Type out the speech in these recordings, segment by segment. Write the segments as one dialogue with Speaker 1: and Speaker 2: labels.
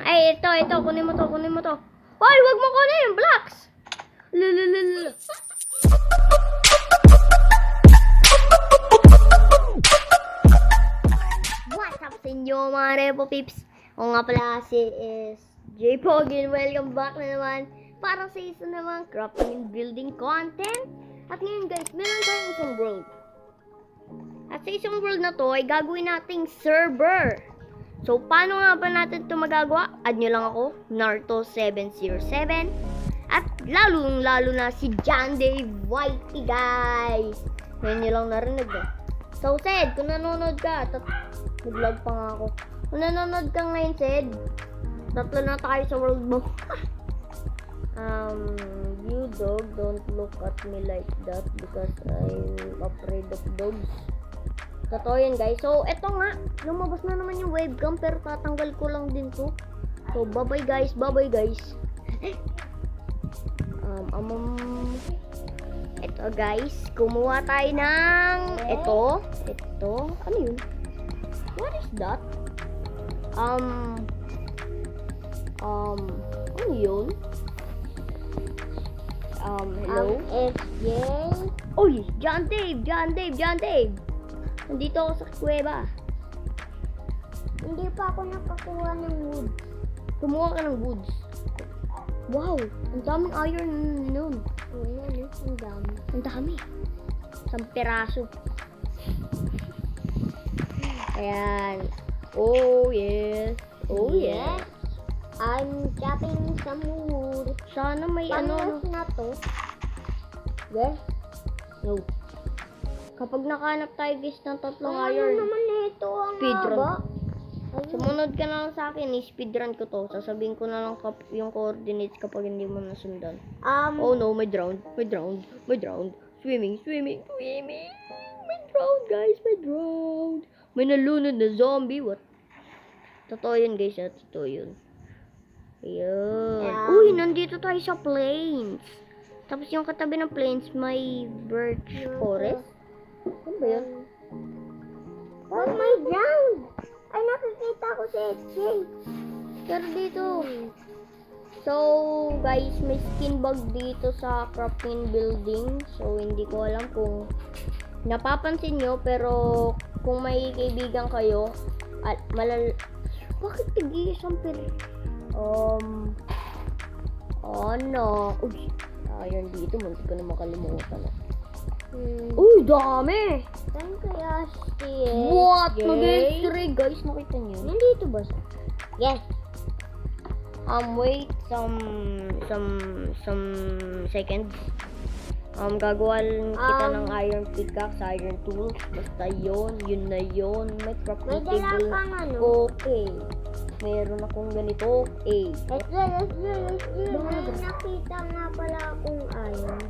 Speaker 1: Ay, ito. Kunin mo to. Hoy, wag mo kunin. Blocks. Lululul. What's up sa inyo mga Repo Pips? O nga pala si J-Pog and welcome back na naman para sa isa naman crafting and building content. At ngayon guys, meron tayong isang world. At sa isang world na to ay gagawin nating server. So paano nga ba natin ito magagawa? Add nyo lang ako, Naruto707. At lalo na si John Dave Whitey guys. Ngayon nyo lang narinig eh. So Sed, kung nanonood ka, nag-vlog pa nga ako. Kung nanonood ka ngayon Sed, tatlo na tayo sa world mo. You dog, don't look at me like that because I'm afraid of dogs. Totoo yun guys. So eto nga, lumabas na naman yung webcam pero tatanggal ko lang din to. So bye bye guys. Ito guys, kumuha tayo ng ito, ano yun? What is that? Ano yun? Hello?
Speaker 2: FJ?
Speaker 1: Uy, John Dave! Nandito ako sa kuweba.
Speaker 2: Hindi pa ako nakakuha ng wood.
Speaker 1: Kumuha ka ng woods. Wow, ang daming iron nun.
Speaker 2: Oh, yan, ang dami.
Speaker 1: Ang dami. Isang peraso. Ayan. Oh yes.
Speaker 2: I'm chopping some wood.
Speaker 1: Sana may ano.
Speaker 2: Panos na to?
Speaker 1: Yes? No. Kapag nakahanap tayo guys ng tatlong
Speaker 2: Ano
Speaker 1: iron.
Speaker 2: naman ito ang
Speaker 1: Speedrun.
Speaker 2: haba?
Speaker 1: Sumunod ka na lang sa akin, speedrun ko to. Sasabihin ko na lang yung coordinates kapag hindi mo nasundan. Oh no, may drown. Swimming. May drown guys, May nalunod na zombie, what? Totoo yun guys, totoo yun. Ayun. Uy, nandito tayo sa plains. Tapos yung katabi ng plains, may birch forest. Ano ba yun?
Speaker 2: Oh my God! Ay, nakikita ko si FJ.
Speaker 1: Pero dito. So, guys, may skin bug dito sa crafting building. So, hindi ko alam kung napapansin nyo. Pero, kung may kaibigan kayo, at bakit tig-iisang ano? Uy, ayun dito. Muntik ko na makalimutan. Uy, dami!
Speaker 2: Saan kaya si
Speaker 1: What?
Speaker 2: FJ?
Speaker 1: Mag-x-ray, guys. Nakita nyo?
Speaker 2: Nandito ba siya? Yes.
Speaker 1: Wait some seconds. Gagawa kita ng iron pickaxe, iron tools. Basta yun na yun. May crafting
Speaker 2: May dala
Speaker 1: table.
Speaker 2: kang ano?
Speaker 1: Okay. Meron akong ganito.
Speaker 2: Let's go. May nakita nga pala akong iron.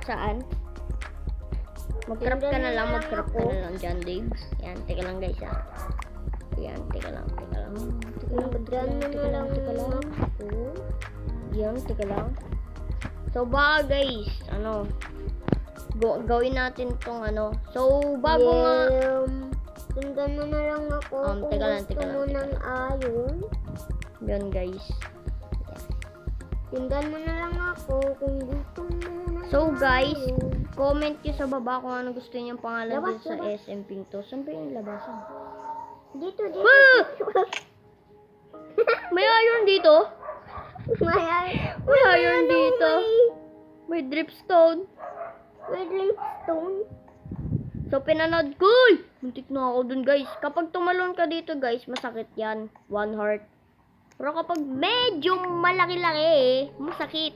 Speaker 1: Saan? Mag-craft ka na lang, John Dave. Yan, teka lang guys Yan, teka lang. Yan, teka lang. So, baka guys, gawin natin tong So, bago nga.
Speaker 2: Sundan mo na lang ako kung
Speaker 1: teka lang.
Speaker 2: ng iron.
Speaker 1: Yan guys.
Speaker 2: Sundan mo na lang ako kung gusto mo na.
Speaker 1: So guys, comment nyo sa baba kung ano gusto niyo pangalan
Speaker 2: Labas,
Speaker 1: dun sa SM Pinto. Saan ba yung labasan?
Speaker 2: Dito.
Speaker 1: May iron dito?
Speaker 2: May
Speaker 1: iron dito. May dripstone.
Speaker 2: May dripstone.
Speaker 1: So pinanood ko. Muntik na ako dun guys. Kapag tumalon ka dito guys, masakit yan. 1 heart. Pero kapag medyo malaki-laki masakit.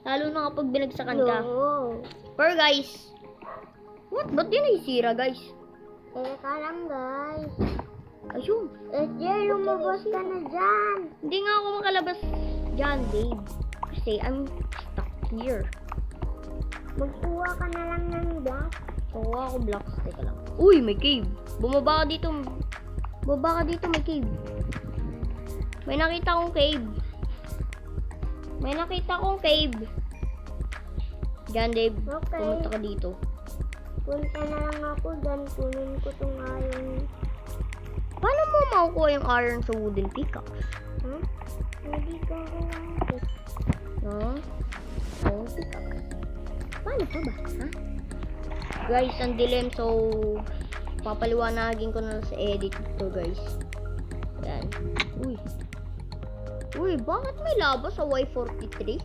Speaker 1: Lalo na kapag binagsakan ka.
Speaker 2: No.
Speaker 1: Pero guys, ba't yun nasisira guys?
Speaker 2: Teka lang guys.
Speaker 1: Ayun.
Speaker 2: FJ, lumabas ka na dyan.
Speaker 1: Hindi nga ako makalabas dyan, Dave. Kasi I'm stuck here.
Speaker 2: Magkuha ka na lang ng block.
Speaker 1: Kuha ako blocks. Teka lang. Uy, may cave. Bumaba ka dito. May cave. May nakita akong cave. Dyan, Dave.
Speaker 2: Okay.
Speaker 1: Pumunta ka dito.
Speaker 2: Punta na lang ako dyan. Kunin ko tong iron.
Speaker 1: Paano mo makukuha yung iron sa wooden pickaxe?
Speaker 2: Ha? Hindi ko gawin.
Speaker 1: No? Iron pickaxe. Paano pa ba? Ha? Guys, ang dilim, so papaliwanagin ko na lang sa edit to, guys. Yan. Uy. Uy, bakit may laba sa Y43?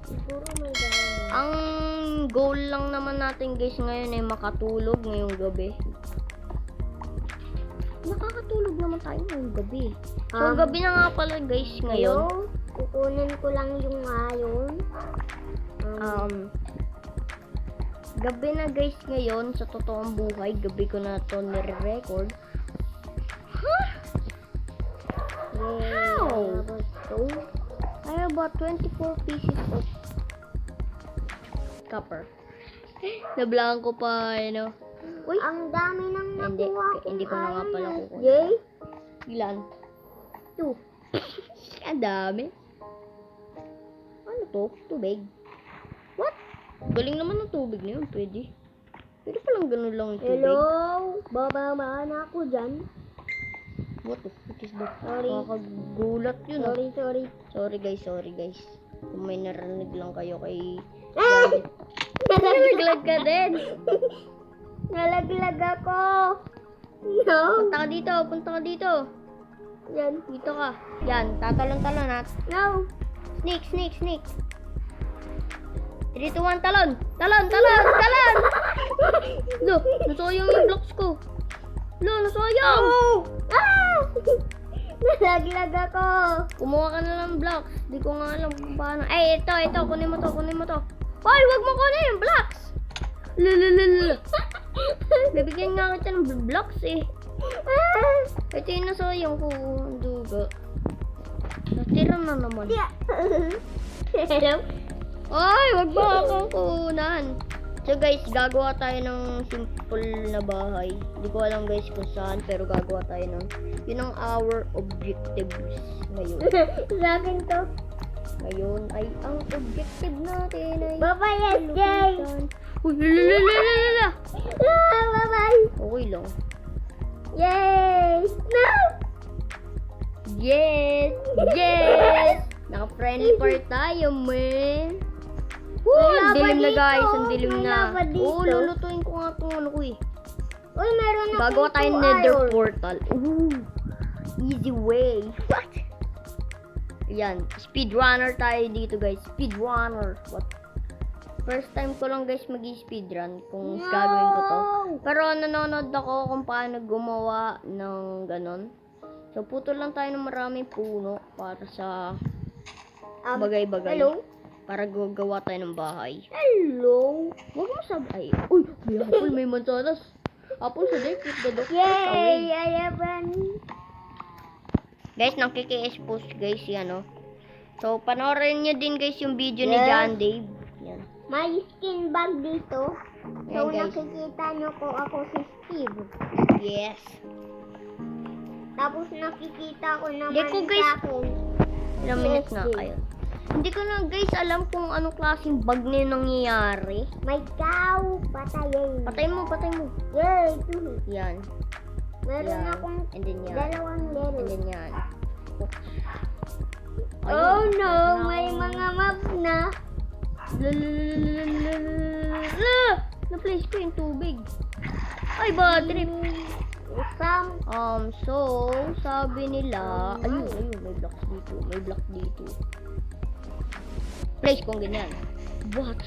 Speaker 2: Siguro may dami.
Speaker 1: Ang goal lang naman natin, guys, ngayon ay makatulog ngayong gabi. Nakakatulog naman tayo ngayong gabi. So, gabi na nga pala, guys, ngayon.
Speaker 2: Hello? Kukunin ko lang yung iron.
Speaker 1: Gabi na, guys, ngayon. Sa totoong buhay, gabi ko na ito nire-record. How? I have about 24 pieces of copper. Nablank ko pa, ano.
Speaker 2: Uy, ang dami nang nakuha ko.
Speaker 1: Hindi ko na nga pala kukunin.
Speaker 2: Yay?
Speaker 1: Ilan? 2. Ang dami. Ano to? Tubig? What? Galing naman ng tubig na yun. Pwede. Pwede palang ganun lang yung tubig.
Speaker 2: Hello? Bababa na ako dyan.
Speaker 1: What the fuck is that?
Speaker 2: Sorry.
Speaker 1: Nakakagulat yun.
Speaker 2: Sorry.
Speaker 1: Sorry guys. Kung may narinig lang kayo kay...
Speaker 2: Nalaglag
Speaker 1: ka din.
Speaker 2: Nalaglag ako. No.
Speaker 1: Punta ka dito.
Speaker 2: Yan.
Speaker 1: Dito ka. Yan, tatalon-talon ha.
Speaker 2: No.
Speaker 1: Sneak. 3, 2, 1, talon! Talon! Lo, nasayang yung blocks ko. Lo, nasayang!
Speaker 2: Ah! Nalaglag ako.
Speaker 1: Kumuha ka na ng blocks. Di ko nga alam kung paano. Ay, ito. Kunin mo to. Hoy, wag mo kunin yung blocks! Lulululul. Bibigyan nga kita ng blocks eh. Ito yung nasayang ko. Ang duga. Natira na naman.
Speaker 2: Hello?
Speaker 1: Ay, wag mo akong kunan. So guys, gagawa tayo ng simple na bahay. Hindi ko alam guys kung saan, pero gagawa tayo ng yun ang our objectives ngayon.
Speaker 2: Sa akin to.
Speaker 1: Ngayon ay ang objective natin ay
Speaker 2: Bye-bye, SJ.
Speaker 1: Uy, lalalala.
Speaker 2: Bye-bye.
Speaker 1: Okay lang.
Speaker 2: Yay! No!
Speaker 1: Yes! Naka-friendly part tayo, man. Ang dilim na guys, ang dilim na. Oh, lulutuin ko nga itong ano ko eh.
Speaker 2: Uy, meron na
Speaker 1: Gagawa tayo ng nether portal. Ooh, easy way. What? Yan, speedrunner tayo dito guys. Speedrunner. What? First time ko lang guys mag-speedrun kung gagawin ko to. Pero nanonood ako kung paano gumawa ng ganon. So, putol lang tayo ng maraming puno para sa bagay-bagay.
Speaker 2: Hello?
Speaker 1: Para gagawa tayo ng bahay.
Speaker 2: Hello?
Speaker 1: Huwag mo sabay. Uy, may apple, may mansanas. Apple sa deck, the doctor
Speaker 2: Yay! I have one.
Speaker 1: Guys, nakiki-expose guys yan, no? So, panoorin nyo din guys yung video ni
Speaker 2: Yes.
Speaker 1: John Dave. Yan.
Speaker 2: May skin bag dito. So,
Speaker 1: Ayan, guys.
Speaker 2: nakikita nyo ko ako si Steve.
Speaker 1: Yes.
Speaker 2: Tapos nakikita ko naman
Speaker 1: Hindi ko, guys.
Speaker 2: sa akin.
Speaker 1: Ilang minutes na
Speaker 2: Dave.
Speaker 1: kayo. Hindi ko na guys alam kung anong klaseng bug na yung nangyayari.
Speaker 2: May cow. Patayin.
Speaker 1: Patay mo.
Speaker 2: Yay!
Speaker 1: Yan.
Speaker 2: Meron
Speaker 1: Yan.
Speaker 2: akong
Speaker 1: And then yan.
Speaker 2: dalawang lero.
Speaker 1: And then yan.
Speaker 2: Oh
Speaker 1: Ayun.
Speaker 2: no! May mga map na.
Speaker 1: Na-place ko yung tubig. Ay, bad trip. So, sabi nila, ayun, may blocks dito. May block dito. Place kong ganyan. What?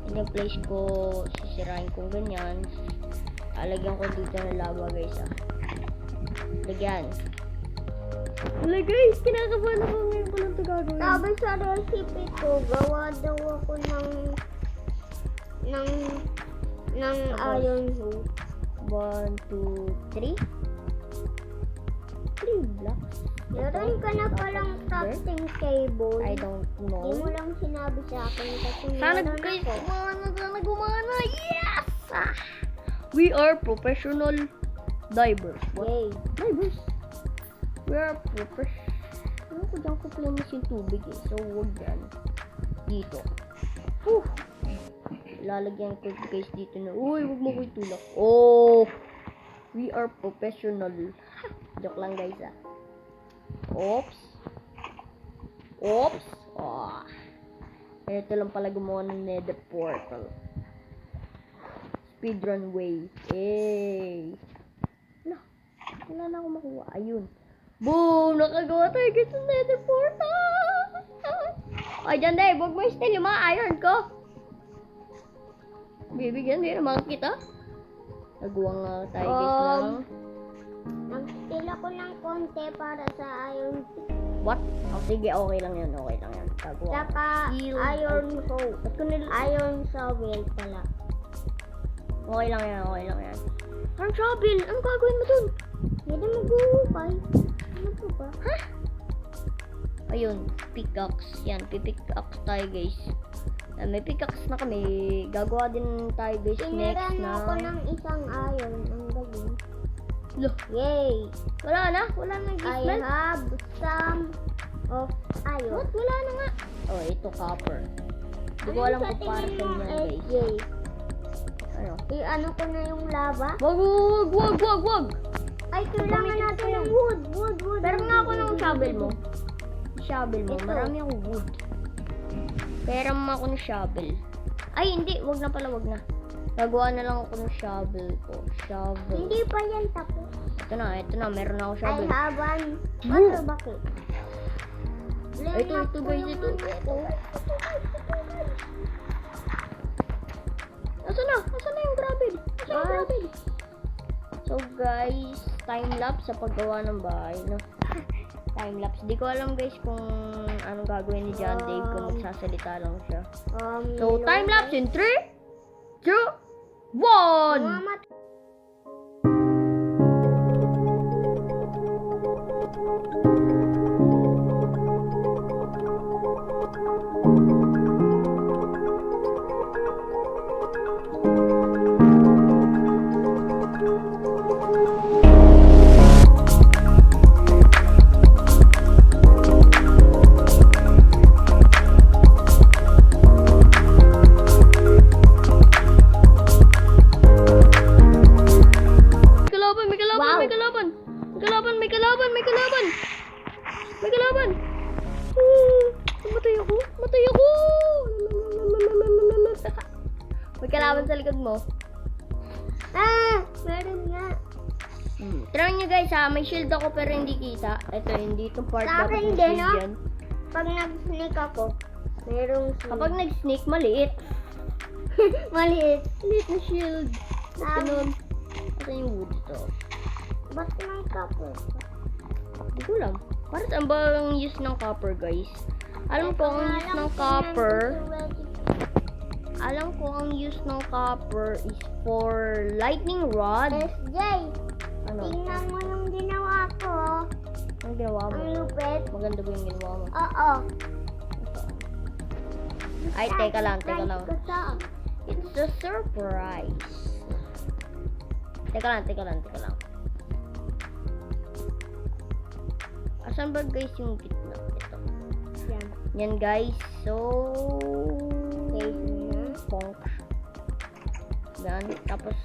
Speaker 1: And yung place ko, sisirain kong ganyan. Alagyan ko dito ng lava, guys, Lagyan. Wala, guys, kinakabahan ako ngayon ko lang ito gagawin.
Speaker 2: Sabi sa recipe ko, gawa daw ako ng iron hoop.
Speaker 1: 1, 2, 3. 3 blocks.
Speaker 2: Meron ka na palang crafting table.
Speaker 1: I don't
Speaker 2: Hindi
Speaker 1: know.
Speaker 2: mo lang sinabi sa akin kasi
Speaker 1: Sana
Speaker 2: meron
Speaker 1: guys,
Speaker 2: ako.
Speaker 1: gumana. Yes! We are professional divers. What?
Speaker 2: Yay.
Speaker 1: Divers? We are professional. Ano ko dyan ko planis yung tubig eh. So, huwag yan. Dito. Lalagyan ko guys dito na. Uy, huwag mo ko itulak. Oh! We are professional. Joke lang guys Oops. Oops. Oh. Ito lang pala gumawa ng nether portal. Speedrun way. Hey. Wala na akong makuha. Ayun. Boom! Nakagawa tayo guys ng nether portal. Ay, dyan Dave. Huwag mo i-steal yung mga iron ko. Bibigyan din naman kita. Nagawa nga tayo guys ng...
Speaker 2: Nag-steal ako ng konti para sa iron.
Speaker 1: What? Oh, sige, okay lang yun. Okay lang yan. Gagawa.
Speaker 2: Saka
Speaker 1: Steel.
Speaker 2: iron hoe.
Speaker 1: Ba't ko
Speaker 2: Iron shovel pala.
Speaker 1: Okay lang yan. Okay lang yan. Ang shovel! Anong gagawin mo dun?
Speaker 2: Hindi mag-uupay. Ano po ba?
Speaker 1: Ha? Ayun. Pickaxe. Yan. Pipickaxe tayo guys. May pickaxe na kami. Gagawa din tayo guys next
Speaker 2: Siniran
Speaker 1: na...
Speaker 2: ako ng isang iron. Ang galing.
Speaker 1: Loh.
Speaker 2: Yay!
Speaker 1: Wala na? Wala na
Speaker 2: I
Speaker 1: gisment?
Speaker 2: have some of iron.
Speaker 1: What? Wala na nga. Oh, ito copper. Hindi ko alam kung para sa inyo guys.
Speaker 2: Yay!
Speaker 1: Ano?
Speaker 2: I-ano ko na yung lava.
Speaker 1: Wag!
Speaker 2: Ay, kailangan natin ng wood.
Speaker 1: Pero nga ako ng shovel mo. Shovel mo.
Speaker 2: Ito.
Speaker 1: Marami akong wood. Pero ako ng shovel. Ay, hindi. Wag na pala, wag na. Gagawa na lang ako ng shovel ko. Shovel.
Speaker 2: Hindi pa yan tapos.
Speaker 1: Ito na. Meron na ako
Speaker 2: I
Speaker 1: shovel.
Speaker 2: have one water bucket.
Speaker 1: Ito guys, ito. Nasaan na yung gravel? So guys, time-lapse sa paggawa ng bahay, no? Time-lapse. Di ko alam guys kung anong gagawin ni John Dave kung magsasalita lang siya. So, time-lapse in 3, 2, 1!
Speaker 2: Mama,
Speaker 1: May kalaban! Matay ako! May kalaban sa likod mo.
Speaker 2: meron nga.
Speaker 1: Try nyo guys may shield ako pero hindi kita. Ito, hindi itong part
Speaker 2: Sa
Speaker 1: dapat
Speaker 2: akin
Speaker 1: ng
Speaker 2: din,
Speaker 1: shield
Speaker 2: no?
Speaker 1: yan.
Speaker 2: Pag nag-sneak ako, merong
Speaker 1: Kapag nag-sneak, maliit.
Speaker 2: maliit.
Speaker 1: Maliit na shield. Ganun. Ito yung wood ito.
Speaker 2: Ba't ng copper?
Speaker 1: Hindi ko alam. Para saan ba ang use ng copper guys? Alam ko ang use ng copper. Alam ko ang use ng copper is for lightning rod.
Speaker 2: SJ,
Speaker 1: Ano?
Speaker 2: tingnan mo yung ginawa ko.
Speaker 1: Anong ginawa mo?
Speaker 2: Ang lupit.
Speaker 1: Maganda ba yung ginawa mo?
Speaker 2: Oo.
Speaker 1: Ay, teka lang.
Speaker 2: Subscribe ko to.
Speaker 1: It's a surprise. Teka lang. Asan ba guys yung gitna? Ito.
Speaker 2: Yan.
Speaker 1: Yan guys. So,
Speaker 2: Ponk.
Speaker 1: yan. Tapos,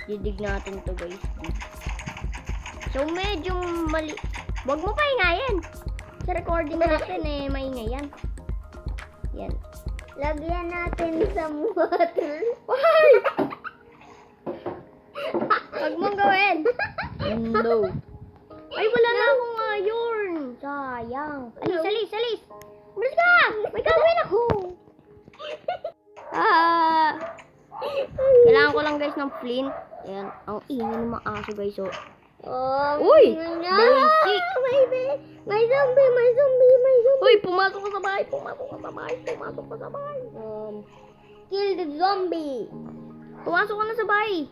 Speaker 1: didig natin to guys. Dig. So, medyo mali. Wag mo pahingayin. Sa recording natin maingay yan. Yan.
Speaker 2: Lagyan natin sa water.
Speaker 1: Why? Wag mong gawin. No. Ay, wala na akong iron. Sayang. Alis. Malis ka! May gagawin ako. Kailangan ko lang guys ng flint. Ayan. Ang ingay ng mga aso guys. So, Uy! Basic!
Speaker 2: May zombie.
Speaker 1: Uy, pumasok ka sa bahay.
Speaker 2: Kill the zombie.
Speaker 1: Pumasok ka na sa bahay.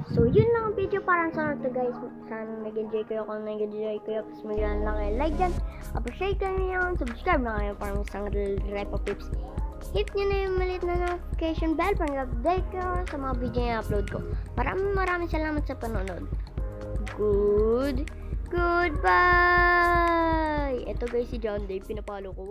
Speaker 1: So, yun lang ang video para sa to guys. Sana nag-enjoy kayo. Kung nag-enjoy kayo, please mag-like lang kayo. Like dyan. Appreciate kayo nyo. Subscribe na kayo para mas ang Repo Pips. Hit nyo na yung maliit na notification bell para update kayo sa mga video na upload ko. Maraming salamat sa panonood. Goodbye! Ito guys si John Dave. Pinapalo ko.